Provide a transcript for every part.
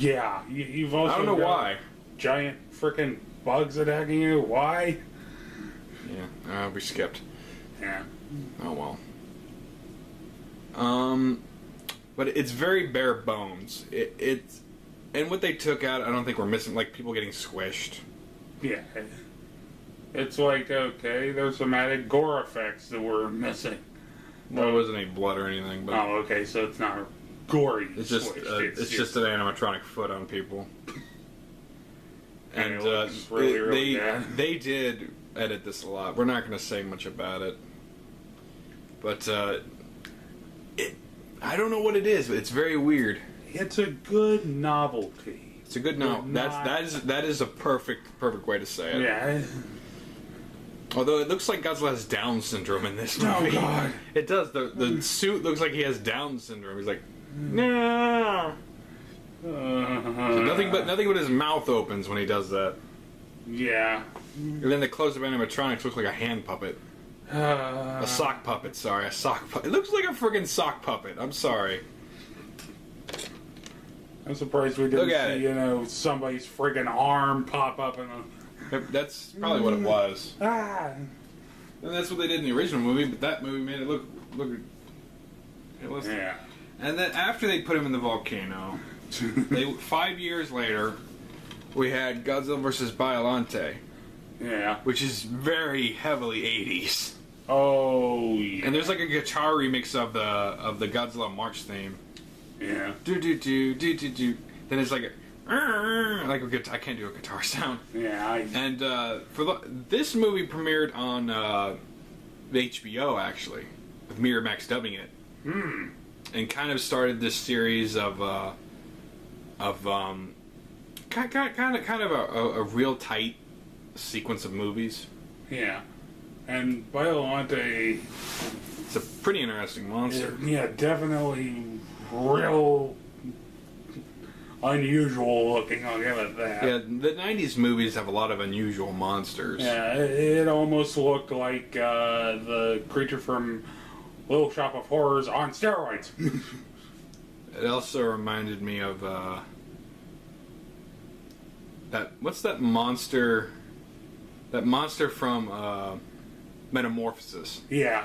Yeah, you've also I don't know got why. giant freaking bugs attacking you. Why? Yeah, we skipped. Yeah. Oh well. But it's very bare bones. It's and what they took out, I don't think we're missing, like people getting squished. Yeah. It's like, okay, there's some added gore effects that we're missing. Well, there wasn't any blood or anything, but Oh, okay, so it's not gory. it's just it's just an animatronic foot on people. And it looks really bad. they did edit this a lot. We're not going to say much about it, but I don't know what it is, but it's very weird. It's a good novelty. It's a good novel. That is a perfect way to say it. Yeah. Although it looks like Godzilla has Down syndrome in this movie. Oh God! It does. The suit looks like he has Down syndrome. He's like, no. So nothing but his mouth opens when he does that. Yeah. And then the close-up animatronics look like a hand puppet. A sock puppet, sorry. A sock puppet. It looks like a friggin' sock puppet. I'm sorry. I'm surprised we didn't Look at see, somebody's friggin' arm pop up in a... That's probably what it was. Ah! And that's what they did in the original movie, but that movie made it look... It was... Yeah. And then after they put him in the volcano, 5 years later, we had Godzilla vs. Biollante. Yeah. Which is very heavily 80s. Oh, yeah. And there's like a guitar remix of the Godzilla March theme. Yeah. Do do do do do do. Then it's like I can't do a guitar sound. Yeah. And this movie premiered on HBO actually, with Miramax dubbing it. And kind of started this series of kind of a real tight sequence of movies. Yeah. And Biollante... It's a pretty interesting monster. Yeah, definitely real unusual looking, I'll give it that. Yeah, the 90s movies have a lot of unusual monsters. Yeah, it almost looked like the creature from Little Shop of Horrors on steroids. It also reminded me of what's that monster? That monster from Metamorphosis. Yeah.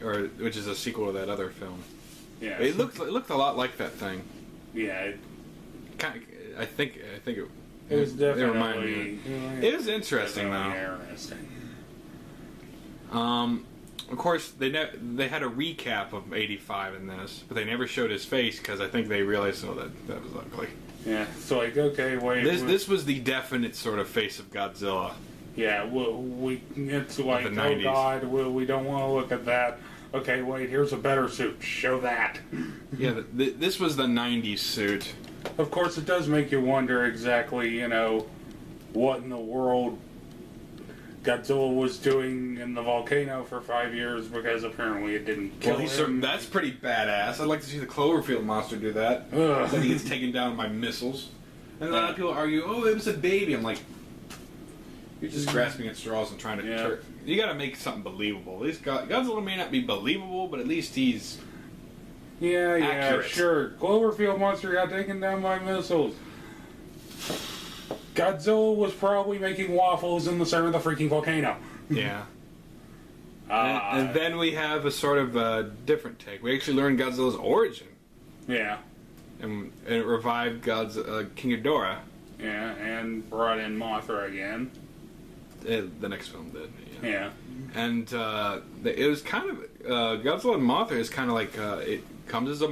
Which is a sequel to that other film. Yeah. It looked a lot like that thing. Yeah. I think it was definitely... It reminded me. It was interesting though. Interesting. Of course, they had a recap of '85 in this, but they never showed his face because I think they realized that was ugly. Yeah, so like, okay, wait. This was the definite sort of face of Godzilla. Yeah, it's like, the oh 90s. God, we don't want to look at that. Okay, wait, here's a better suit. Show that. Yeah, this was the '90s suit. Of course, it does make you wonder exactly, what in the world Godzilla was doing in the volcano for 5 years, because apparently it didn't kill him. That's pretty badass. I'd like to see the Cloverfield monster do that. Then he gets taken down by missiles. And a lot of people argue, oh, it was a baby. I'm like, you're just grasping at straws and trying to... You gotta make something believable. At least Godzilla may not be believable, but at least he's... Yeah, accurate. Sure. Cloverfield monster got taken down by missiles. Godzilla was probably making waffles in the center of the freaking volcano. Yeah. And then we have a sort of different take. We actually learned Godzilla's origin. Yeah. And it revived King Ghidorah. Yeah, and brought in Mothra again. The next film did. Yeah. And it was kind of Godzilla and Mothra is kind of like it comes as a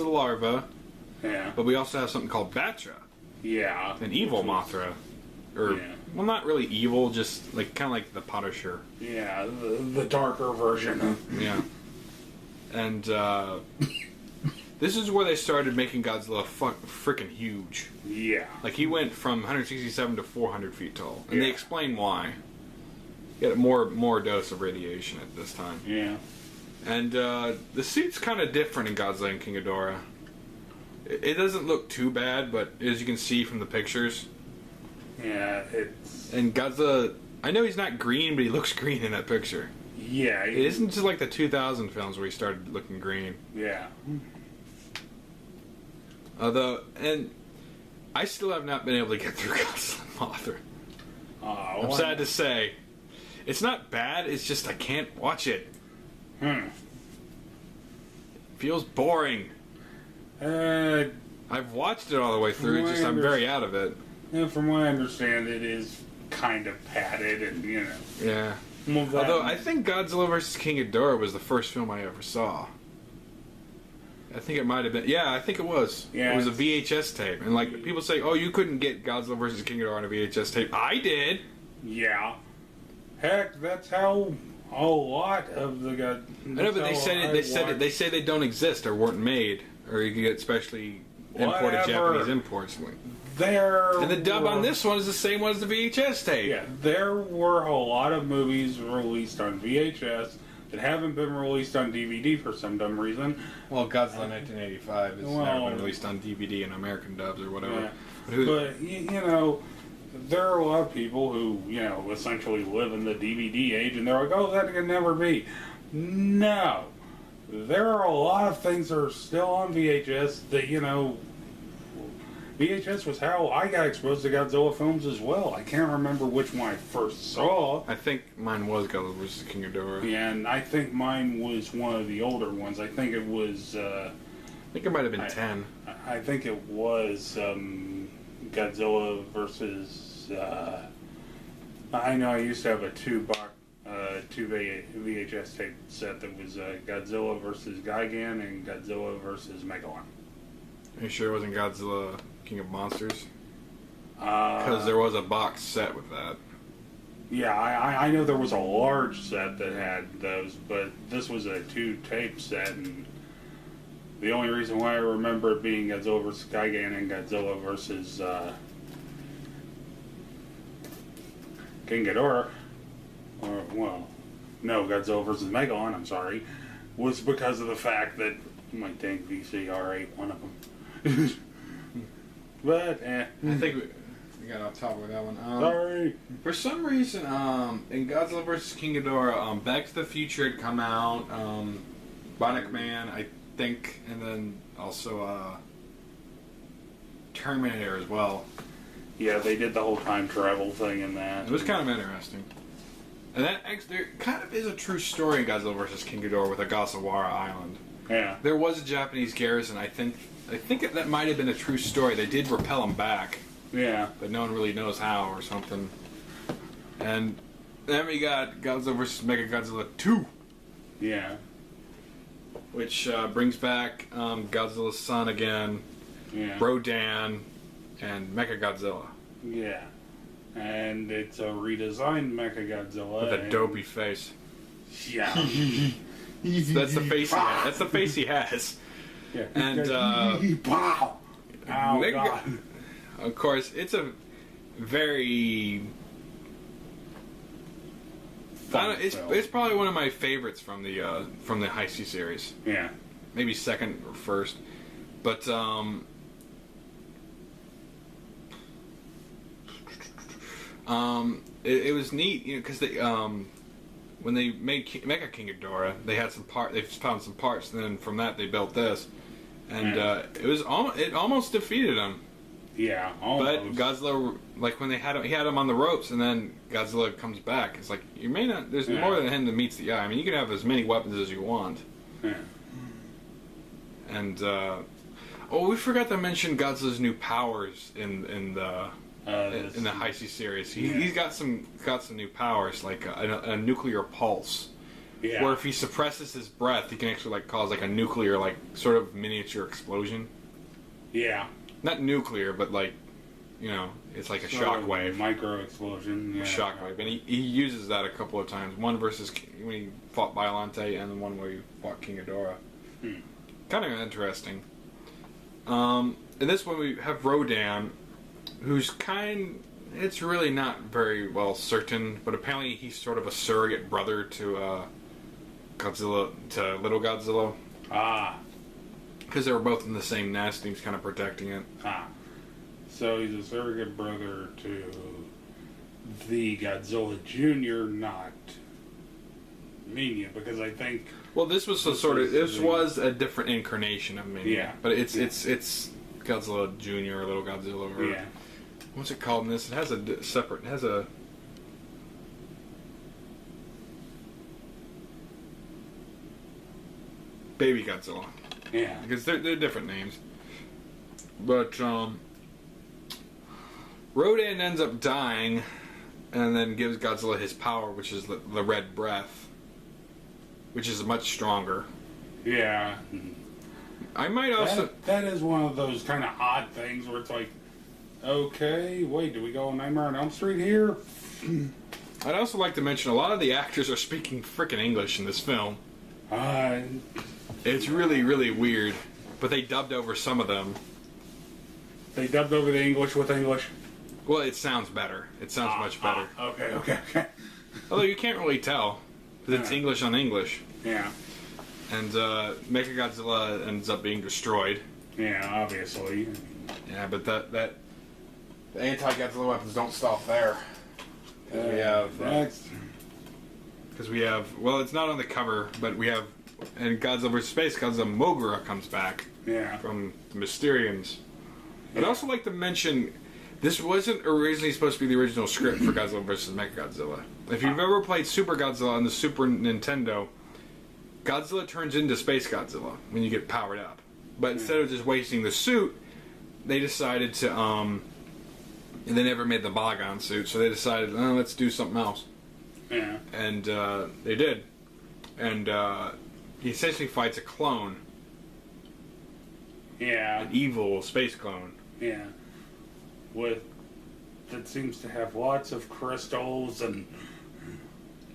larva. Yeah. But we also have something called Batra. Yeah. An evil Mothra. Well, not really evil, just like kind of like the Punisher. Yeah, the darker version. Yeah. And this is where they started making Godzilla freaking huge. Yeah. Like he went from 167 to 400 feet tall, and they explain why. He had a more dose of radiation at this time. Yeah. And the suit's kind of different in Godzilla and King Ghidorah. It doesn't look too bad, but as you can see from the pictures. Yeah, it's... And Godzilla, I know he's not green, but he looks green in that picture. Yeah. It isn't just like the 2000 films where he started looking green. Yeah. Although, and I still have not been able to get through Godzilla Mothra. I'm sad to say. It's not bad, it's just I can't watch it. Feels boring. I've watched it all the way through, it's just I'm very out of it. From what I understand, it is kind of padded and, Yeah. Although, I think Godzilla vs. King Ghidorah was the first film I ever saw. I think it might have been. Yeah, I think it was. Yeah. It was a VHS tape. And, like, people say, oh, you couldn't get Godzilla vs. King Ghidorah on a VHS tape. I did! Yeah. Heck, that's how a lot of the Godzilla... I know, but they say they don't exist or weren't made. Or you can get specially imported Japanese imports. And the dub on this one is the same one as the VHS tape. Yeah, there were a lot of movies released on VHS that haven't been released on DVD for some dumb reason. Well, Godzilla 1985 has never been released on DVD in American dubs or whatever. Yeah. But there are a lot of people who, essentially live in the DVD age, and they're like, oh, that can never be. No. There are a lot of things that are still on VHS that, VHS was how I got exposed to Godzilla films as well. I can't remember which one I first saw. I think mine was Godzilla vs. King Ghidorah. Yeah, and I think mine was one of the older ones. I think it was... I think it might have been 10. I think it was Godzilla versus... I know I used to have a two VHS tape set that was Godzilla versus Gigan and Godzilla versus Megalon. Are you sure it wasn't Godzilla King of Monsters? Because there was a box set with that. Yeah, I know there was a large set that had those, but this was a 2-tape set, and the only reason why I remember it being Godzilla vs. Gigan and Godzilla vs. King Ghidorah, Godzilla vs. Megalon, I'm sorry, was because of the fact that my dang VCR ate one of them. But, I think we got off topic with that one. Sorry. For some reason, in Godzilla vs. King Ghidorah, Back to the Future had come out, Bionic Man, I think, and then also Terminator as well. Yeah, they did the whole time travel thing in that. It was kind of interesting. And there kind of is a true story in Godzilla vs. King Ghidorah with Ogasawara Island. Yeah. There was a Japanese garrison, I think that might have been a true story. They did repel them back. Yeah. But no one really knows how or something. And then we got Godzilla vs. Mechagodzilla 2. Yeah. Which brings back Godzilla's son again, Rodan, and Mechagodzilla. Yeah. And it's a redesigned Mechagodzilla. With a dopey face. Yeah. That's the face he has. That's the face he has. Yeah. And wow. Oh, God. Of course, it's a very... It's probably one of my favorites from the Heisei series. Yeah. Maybe second or first. But it was neat, because they when they made Mecha King Ghidorah, they had they found some parts, and then from that they built this, and it almost defeated him. Yeah, almost. But Godzilla, like when he had him on the ropes, and then Godzilla comes back. It's like you may not. There's more than him that meets the eye. I mean, you can have as many weapons as you want. Yeah. And we forgot to mention Godzilla's new powers in the Heisei series. He's got some new powers, like a nuclear pulse. Yeah. Where if he suppresses his breath, he can actually cause a nuclear sort of miniature explosion. Yeah. Not nuclear, but it's like a shockwave. Micro explosion. Yeah. Shockwave, and he uses that a couple of times. One versus when he fought Biollante, and then one where he fought King Ghidorah. Kind of interesting. In this one we have Rodan, who's it's really not very well certain, but apparently he's sort of a surrogate brother to Godzilla, to Little Godzilla. Because they were both in the same nest, and he was kind of protecting it. So he's a surrogate brother to the Godzilla Jr., not Mania, because I think... Well, this was was a different incarnation of Mania. Yeah. But it's Godzilla Jr. or Little Godzilla. Or, Yeah. What's it called in this? It has a separate. It has a. Baby Godzilla. Yeah. Because they're different names. But, Rodan ends up dying and then gives Godzilla his power, which is the red breath, which is much stronger. Yeah. I might also... That is one of those kind of odd things where it's like, okay, wait, do we go on Nightmare on Elm Street here? I'd also like to mention a lot of the actors are speaking frickin' English in this film. It's really, really weird. But they dubbed over some of them. They dubbed over the English with English? Well, it sounds better. It sounds much better. Okay. Although you can't really tell. Because it's English on English. Yeah. And Mechagodzilla ends up being destroyed. Yeah, obviously. Yeah, but that the anti-Godzilla weapons don't stop there. We have... Because we have... Well, it's not on the cover, but we have... In Godzilla vs. Space, Godzilla Moguera comes back. Yeah. From the Mysterians. I'd also like to mention... This wasn't originally supposed to be the original script for Godzilla vs. Mechagodzilla. If you've ever played Super Godzilla on the Super Nintendo, Godzilla turns into Space Godzilla when you get powered up. But instead of just wasting the suit, they decided to, they never made the Bagan suit, so they decided, let's do something else. Yeah. And, they did. And, he essentially fights a clone. Yeah. An evil space clone. Yeah. That seems to have lots of crystals and...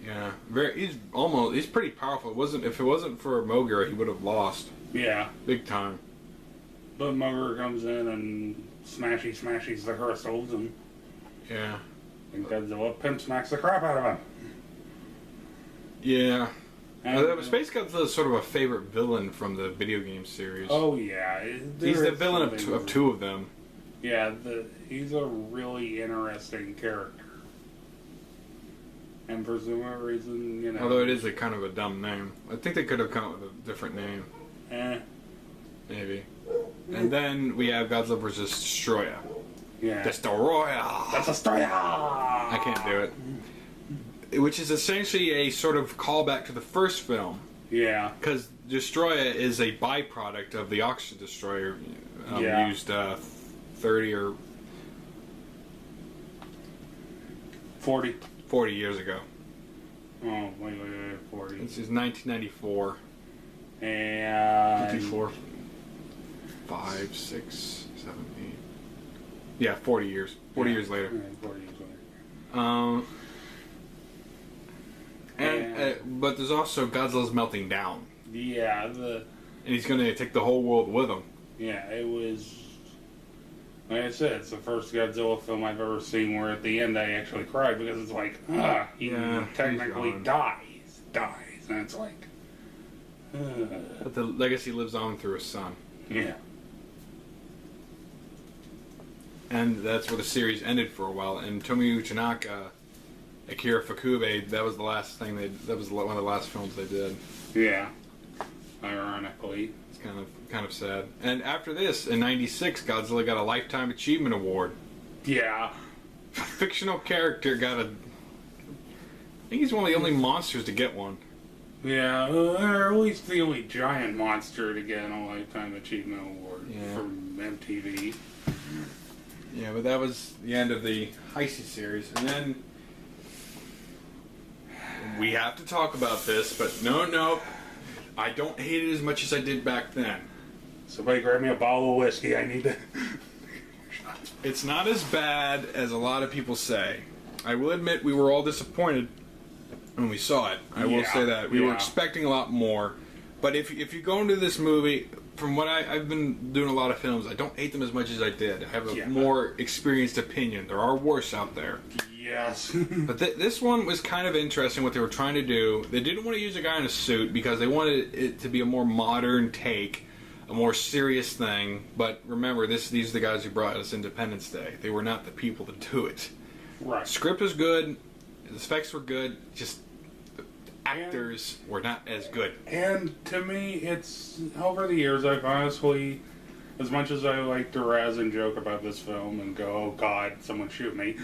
Yeah. He's pretty powerful. If it wasn't for Moguera, he would have lost. Yeah. Big time. But Moguera comes in and smashes the crystals and... Yeah. And Godzilla pimp smacks the crap out of him. Yeah. Space Godzilla is sort of a favorite villain from the video game series. Oh, yeah. He's the villain of two of them. Yeah, he's a really interesting character. And for some reason, you know... Although it is a kind of a dumb name. I think they could have come up with a different name. Maybe. And then we have Godzilla vs. Destroyer. Yeah. Destroyer! I can't do it. Which is essentially a sort of callback to the first film. Yeah. Because Destroyer is a byproduct of the Oxygen Destroyer used 30 or 40 years ago. Oh, wait, 40. This is 1994. And... 54. 5, 6, 7, 8. Yeah, 40 years. 40 years later. Yeah, 40 years later. But there's also Godzilla's melting down. Yeah, and he's going to take the whole world with him. Yeah, it was... Like I said, it's the first Godzilla film I've ever seen where at the end I actually cried because it's like, he technically dies. And it's like... But the legacy lives on through his son. Yeah. And that's where the series ended for a while. And Tomoe Tanaka, Akira Ifukube, that was the last thing that was one of the last films they did. Yeah. Ironically. It's kind of sad. And after this, in '96, Godzilla got a Lifetime Achievement Award. Yeah. A fictional character got a... I think he's one of the only monsters to get one. Yeah, or at least the only giant monster to get a Lifetime Achievement Award from MTV. Yeah, but that was the end of the Heisei series. And then... we have to talk about this, but no. I don't hate it as much as I did back then. Somebody grab me a bottle of whiskey. I need to... It's not as bad as a lot of people say. I will admit we were all disappointed when we saw it. I will say that. We were expecting a lot more. But if you go into this movie, from what I've been doing a lot of films, I don't hate them as much as I did. I have a more experienced opinion. There are worse out there. Yes. But this one was kind of interesting what they were trying to do. They didn't want to use a guy in a suit because they wanted it to be a more modern take, a more serious thing. But remember, these are the guys who brought us Independence Day. They were not the people to do it. Right. Script was good. The effects were good. Just the actors were not as good. And to me, it's over the years I've honestly as much as I like to razz and joke about this film and go, oh God, someone shoot me,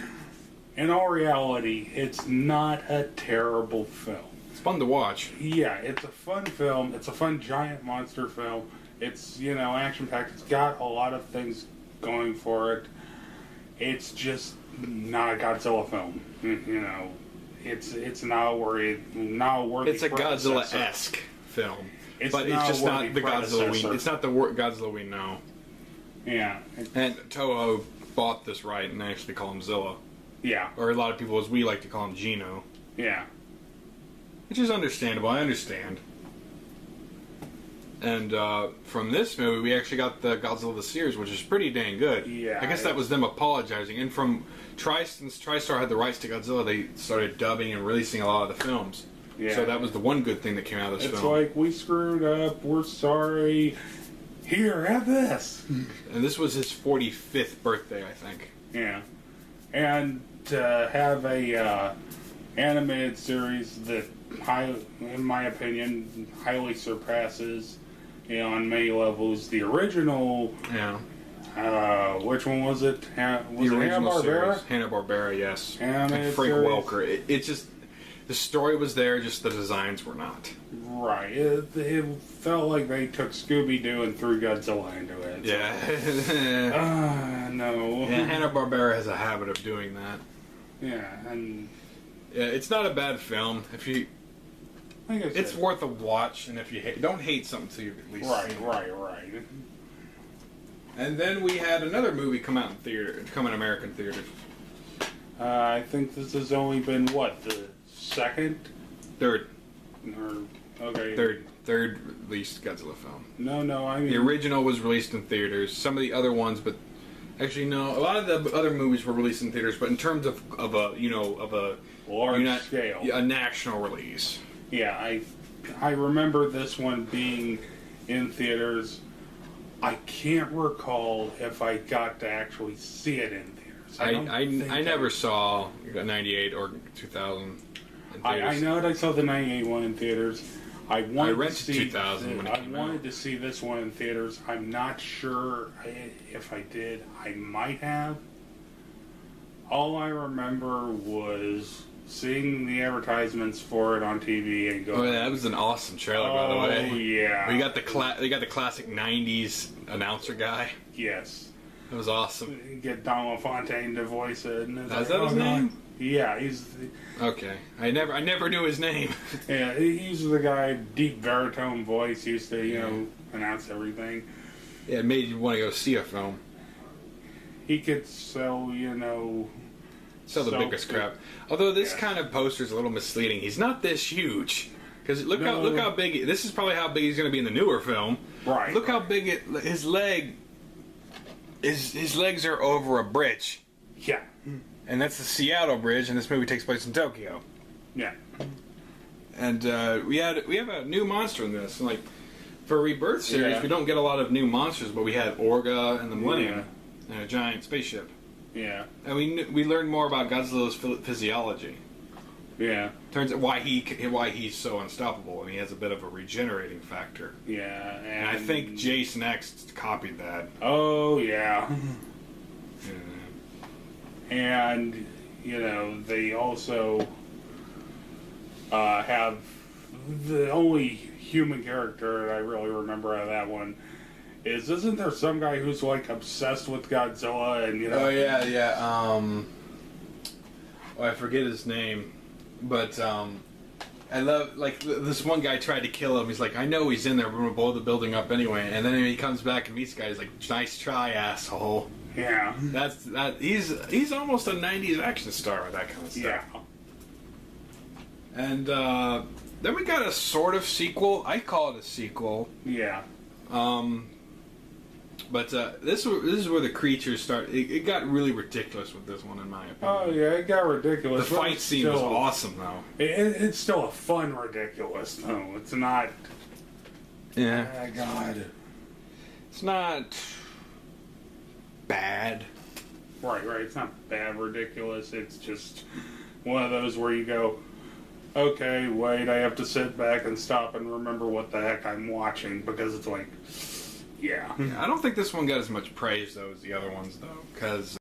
in all reality, it's not a terrible film. It's fun to watch. Yeah, it's a fun film. It's a fun giant monster film. It's, you know, action-packed. It's got a lot of things going for it. It's just not a Godzilla film. You know, it's not worthy. It's a Godzilla-esque film, but it's just not the Godzilla we. It's not the Godzilla we know. Yeah, and Toho bought this right and actually call him Zilla. Yeah, or a lot of people, as we like to call him, Gino. Yeah, which is understandable. I understand. And from this movie, we actually got the Godzilla the series, which is pretty dang good. Yeah, I guess that was them apologizing. And from since TriStar had the rights to Godzilla, they started dubbing and releasing a lot of the films. Yeah. So that was the one good thing that came out of this film. It's like, we screwed up, we're sorry. Here, have this. And this was his 45th birthday, I think. Yeah. And to have a animated series that, in my opinion, highly surpasses, you know, on many levels, the original. Yeah. Which one was it? Was the it Hanna-Barbera? Hanna-Barbera, yes. And Frank Welker. It just, the story was there, just the designs were not. Right. It felt like they took Scooby-Doo and threw Godzilla into it. Yeah. No. Yeah, Hanna-Barbera has a habit of doing that. Yeah, and... Yeah, it's not a bad film. If you... It's worth a watch, and if you don't hate something till you've at least seen it. Right. And then we had another movie come out in American theaters. I think this has only been, what, the second? Third. Okay. Third released Godzilla film. No, I mean... The original was released in theaters. Some of the other ones, but... Actually, no. A lot of the other movies were released in theaters, but in terms of a large scale, a national release. Yeah, I remember this one being in theaters. I can't recall if I got to actually see it in theaters. I never saw 98 or 2000 in theaters. I know that I saw the 98 one in theaters. I rented 2000 when it came out. I wanted to see this one in theaters. I'm not sure if I did. I might have. All I remember was seeing the advertisements for it on TV and going... Oh, yeah, that was an awesome trailer, by the way. Oh, yeah. We got the classic 90s announcer guy. Yes. It was awesome. You get Don LaFontaine to voice it. And is that his name? Yeah, he's... Okay. I never knew his name. Yeah, he's the guy, deep baritone voice, used to, announce everything. Yeah, it made you want to go see a film. He could sell, Sell the biggest crap. Although this kind of poster is a little misleading. He's not this huge. Because look how big... This is probably how big he's going to be in the newer film. Right. Look how big his leg... His legs are over a bridge. Yeah. And that's the Seattle Bridge, and this movie takes place in Tokyo. Yeah. And we have a new monster in this. Like, for a Rebirth series, we don't get a lot of new monsters, but we had Orga and the Millennium and a giant spaceship. Yeah. And we learned more about Godzilla's physiology. Yeah. Turns out why he's so unstoppable, and he has a bit of a regenerating factor. Yeah. And I think Jason X copied that. Oh, yeah. And, they also have the only human character I really remember out of that one isn't there some guy who's, obsessed with Godzilla and, Oh, yeah. I forget his name. But, I love, this one guy tried to kill him. He's like, I know he's in there, but we're going to blow the building up anyway. And then he comes back and meets the guy. He's like, nice try, asshole. Yeah. He's almost a 90s action star with that kind of stuff. Yeah. And then we got a sort of sequel. I call it a sequel. Yeah. But this is where the creatures start. It got really ridiculous with this one, in my opinion. Oh yeah, it got ridiculous. The fight scene was awesome, though. It's still a fun ridiculous, though. It's not. Yeah. Oh, God. It's not bad. Right. It's not bad ridiculous. It's just one of those where you go, okay, wait, I have to sit back and stop and remember what the heck I'm watching, because it's like, Yeah. I don't think this one got as much praise though as the other ones though, because